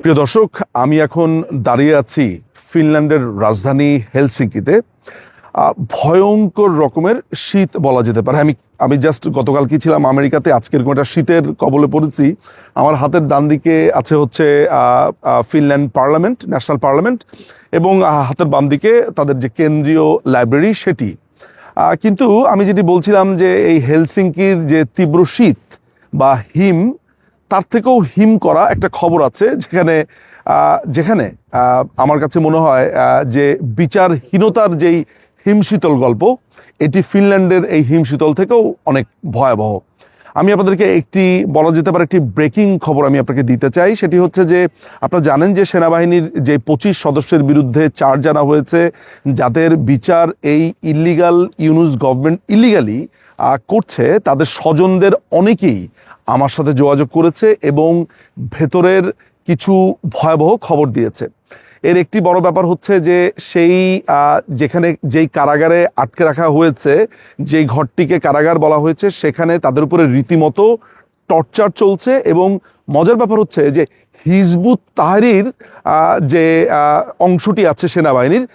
প্রিয় দর্শক, আমি এখন দাঁড়িয়ে আছি ফিনল্যান্ডের রাজধানী হেলসিঙ্কিতে। ভয়ঙ্কর রকমের শীত বলা যেতে পারে। আমি জাস্ট গতকাল কি ছিলাম আমেরিকাতে, আজকের একটা শীতের কবলে পড়েছি। আমার হাতের ডান দিকে আছে হচ্ছে ফিনল্যান্ড পার্লামেন্ট, ন্যাশনাল পার্লামেন্ট, এবং হাতের বাম দিকে তাদের যে কেন্দ্রীয় লাইব্রেরি সেটি। কিন্তু আমি যেটি বলছিলাম যে এই হেলসিঙ্কির যে তীব্র শীত বা হিম, তার থেকেও হিম করা একটা খবর আছে, যেখানে আমার কাছে মনে হয় যে বিচারহীনতার যেই হিমশীতল গল্প, এটি ফিনল্যান্ডের এই হিমশীতল থেকেও অনেক ভয়াবহ। আমি আপনাদেরকে বলা যেতে পারে একটি ব্রেকিং খবর আমি আপনাকে দিতে চাই। সেটি হচ্ছে যে আপনারা জানেন যে সেনাবাহিনীর যে 25 সদস্যের বিরুদ্ধে চার্জ আনা হয়েছে, যাদের বিচার এই ইল্লিগাল ইউনুস গভর্নমেন্ট ইল্লিগালি করছে, তাদের স্বজনদের অনেকেই আমার সাথে যোগাযোগ করেছে এবং ভেতরের কিছু ভয়াবহ খবর দিয়েছে। এর একটি বড় ব্যাপার হচ্ছে যে যেই কারাগারে আটকে রাখা হয়েছে, যেই ঘরটিকে কারাগার বলা হয়েছে, সেখানে তাদের উপরে রীতিমতো টর্চার চলছে। এবং মজার ব্যাপার হচ্ছে যে হিজবুত তাহরির যে অংশটি আছে সেনাবাহিনীর,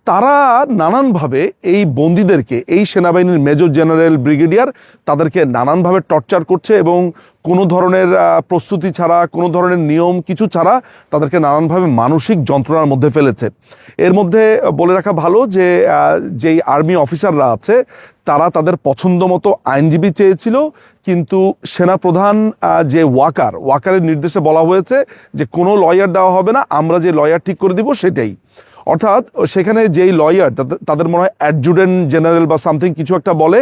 তারা নানানভাবে এই বন্দীদেরকে, এই সেনাবাহিনীর মেজর জেনারেল, ব্রিগেডিয়ার, তাদেরকে নানানভাবে টর্চার করছে এবং কোনো ধরনের প্রস্তুতি ছাড়া, কোনো ধরনের নিয়ম কিছু ছাড়া তাদেরকে নানানভাবে মানসিক যন্ত্রণার মধ্যে ফেলেছে। এর মধ্যে বলে রাখা ভালো যে যেই আর্মি অফিসাররা আছে, তারা তাদের পছন্দ মতো আইনজীবী চেয়েছিল, কিন্তু সেনাপ্রধান যে ওয়াকারের নির্দেশে বলা হয়েছে যে কোনো লয়ার দেওয়া হবে না, আমরা যে লয়ার ঠিক করে দিব সেটাই। অর্থাৎ সেখানে যেই লয়ার, তাদের মনে হয় অ্যাডজুটেন্ট জেনারেল বা সামথিং কিছু একটা বলে,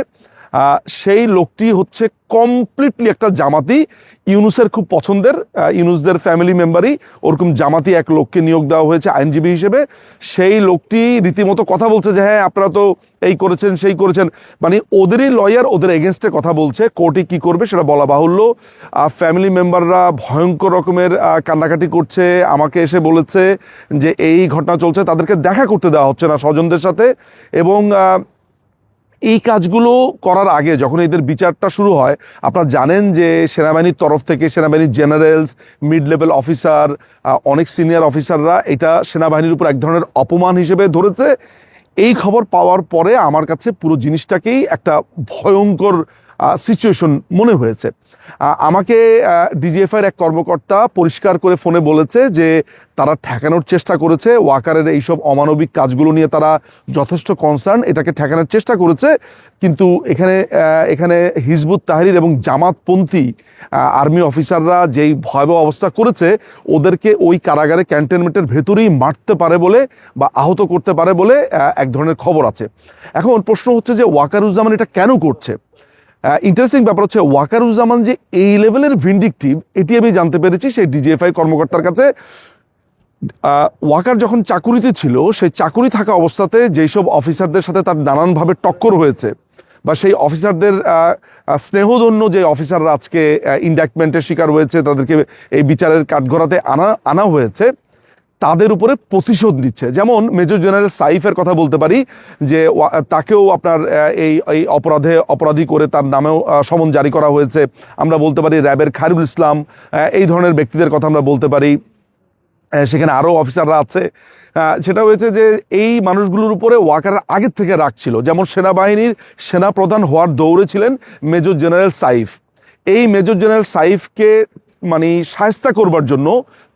সেই লোকটি হচ্ছে কমপ্লিটলি একটা জামাতি, ইউনুসের খুব পছন্দের, ইউনুসদের ফ্যামিলি মেম্বারই ওরকম জামাতি এক লোককে নিয়োগ দেওয়া হয়েছে আইনজীবী হিসেবে। সেই লোকটি রীতিমতো কথা বলছে যে হ্যাঁ, আপনারা তো এই করেছেন সেই করেছেন, মানে ওদেরই লয়ার ওদের এগেনস্টে কথা বলছে। কোর্টে কি করবে সেটা বলা বাহুল্য। ফ্যামিলি মেম্বাররা ভয়ঙ্কর রকমের কান্নাকাটি করছে, আমাকে এসে বলেছে যে এই ঘটনা চলছে, তাদেরকে দেখা করতে দেওয়া হচ্ছে না স্বজনদের সাথে। এবং এই কাজগুলো করার আগে যখন এদের বিচারটা শুরু হয়, আপনারা জানেন যে সেনাবাহিনীর তরফ থেকে সেনাবাহিনীর জেনারেলস, মিড লেভেল অফিসার, অনেক সিনিয়র অফিসাররা এটা সেনাবাহিনীর উপর এক ধরনের অপমান হিসেবে ধরেছে। এই খবর পাওয়ার পরে আমার কাছে পুরো জিনিসটাকেই একটা ভয়ঙ্কর সিচুয়েশন মনে হয়েছে। আমাকে ডিজিএফআইয়ের এক কর্মকর্তা পরিষ্কার করে ফোনে বলেছে যে তারা ঠেকানোর চেষ্টা করেছে, ওয়াকারের এইসব অমানবিক কাজগুলো নিয়ে তারা যথেষ্ট কনসার্ন, এটাকে ঠেকানোর চেষ্টা করেছে। কিন্তু এখানে হিজবুত তাহরির এবং জামাতপন্থী আর্মি অফিসাররা যেই ভয়াবহ অবস্থা করেছে, ওদেরকে ওই কারাগারে ক্যান্টনমেন্টের ভেতরেই মারতে পারে বলে বা আহত করতে পারে বলে এক ধরনের খবর আছে। এখন প্রশ্ন হচ্ছে যে ওয়াকারুজ্জামান এটা কেন করছে? ইন্টারেস্টিং ব্যাপার হচ্ছে ওয়াকারুজ্জামান যে এই লেভেলের ভিন্ডিকটিভ, এটি আমি জানতে পেরেছি সেই ডিজিএফআই কর্মকর্তার কাছে। ওয়াকার যখন চাকুরিতে ছিল, সেই চাকুরি থাকা অবস্থাতে যেসব অফিসারদের সাথে তার নানানভাবে টক্কর হয়েছে, বা সেই অফিসারদের স্নেহধন্য যে অফিসাররা আজকে ইন্ডাক্টমেন্টের শিকার হয়েছে, তাদেরকে এই বিচারের কাঠগড়াতে আনা হয়েছে, তাদের উপরে প্রতিশোধ নিচ্ছে। যেমন মেজর জেনারেল সাইফের কথা বলতে পারি, যে তাকেও আপনার এই অপরাধী করে তার নামেও সমন জারি করা হয়েছে। আমরা বলতে পারি র্যাবের খায়রুল ইসলাম, এই ধরনের ব্যক্তিদের কথা আমরা বলতে পারি। সেখানে আরও অফিসাররা আছে। সেটা হয়েছে যে এই মানুষগুলোর উপরে ওয়াকারের আগের থেকে রাগ ছিল। যেমন সেনাবাহিনীর সেনাপ্রধান হওয়ার দৌড়ে ছিলেন মেজর জেনারেল সাইফ। এই মেজর জেনারেল সাইফকে মানে শায়েস্তা করবার জন্য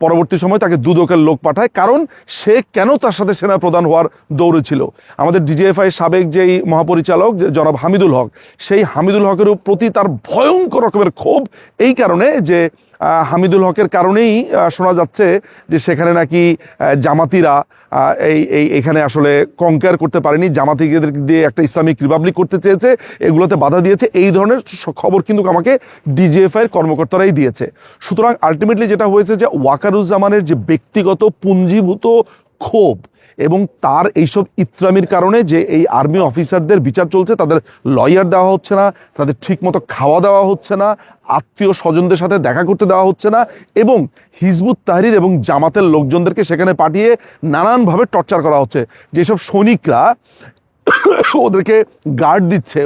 পরবর্তী সময় তাকে দুদকের লোক পাঠায়, কারণ সে কেন তার সাথে সেনাপ্রধান হওয়ার দৌড়ে ছিল। আমাদের ডিজিএফআই সাবেক যেই মহাপরিচালক জনাব হামিদুল হক, সেই হামিদুল হকের প্রতি তার ভয়ঙ্কর রকমের ক্ষোভ, এই কারণে যে হামিদুল হকের কারণেই শোনা যাচ্ছে যে সেখানে নাকি জামাতিরা এখানে আসলে কনকার করতে পারেনি, জামাতিদের দিয়ে একটা ইসলামিক রিপাবলিক করতে চেয়েছে, এগুলোতে বাধা দিয়েছে। এই ধরনের খবর কিন্তু আমাকে ডিজিএফআইয়ের কর্মকর্তারাই দিয়েছে। সুতরাং আলটিমেটলি যেটা হয়েছে যে ওয়াকারুজ্জামানের যে ব্যক্তিগত পুঞ্জীভূত ক্ষোভ এবং তার এইসব ইত্রামির কারণে যে এই আর্মি অফিসারদের বিচার চলছে, তাদের লয়ার দেওয়া হচ্ছে না, তাদের ঠিকমতো খাওয়া দেওয়া হচ্ছে না, আত্মীয় স্বজনদের সাথে দেখা করতে দেওয়া হচ্ছে না, এবং হিজবুত তাহরির এবং জামাতের লোকজনদেরকে সেখানে পাঠিয়ে নানানভাবে টর্চার করা হচ্ছে। যেসব সৈনিকরা ওদেরকে গার্ড দিচ্ছে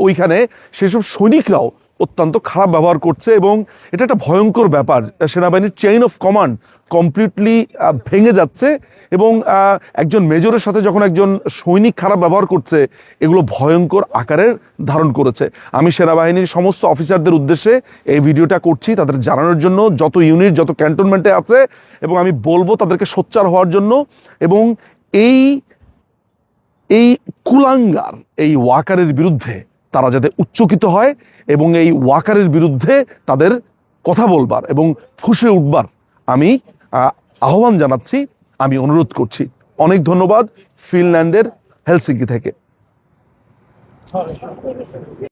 ওইখানে, সেসব সৈনিকরাও অত্যন্ত খারাপ ব্যবহার করছে এবং এটা একটা ভয়ঙ্কর ব্যাপার। সেনাবাহিনীর চেইন অফ কমান্ড কমপ্লিটলি ভেঙে যাচ্ছে এবং একজন মেজরের সাথে যখন একজন সৈনিক খারাপ ব্যবহার করছে, এগুলো ভয়ঙ্কর আকারের ধারণ করেছে। আমি সেনাবাহিনীর সমস্ত অফিসারদের উদ্দেশ্যে এই ভিডিওটা করছি তাদের জানানোর জন্য, যত ইউনিট যত ক্যান্টনমেন্টে আছে, এবং আমি বলবো তাদেরকে সোচ্চার হওয়ার জন্য। এবং এই কুলাঙ্গার এই ওয়াকারের বিরুদ্ধে তারা যাতে উচ্চকিত হয় এবং এই ওয়াকারের বিরুদ্ধে তাদের কথা বলবার এবং ফুঁসে উঠবার আমি আহ্বান জানাচ্ছি, আমি অনুরোধ করছি। অনেক ধন্যবাদ ফিনল্যান্ডের হেলসিঙ্কি থেকে।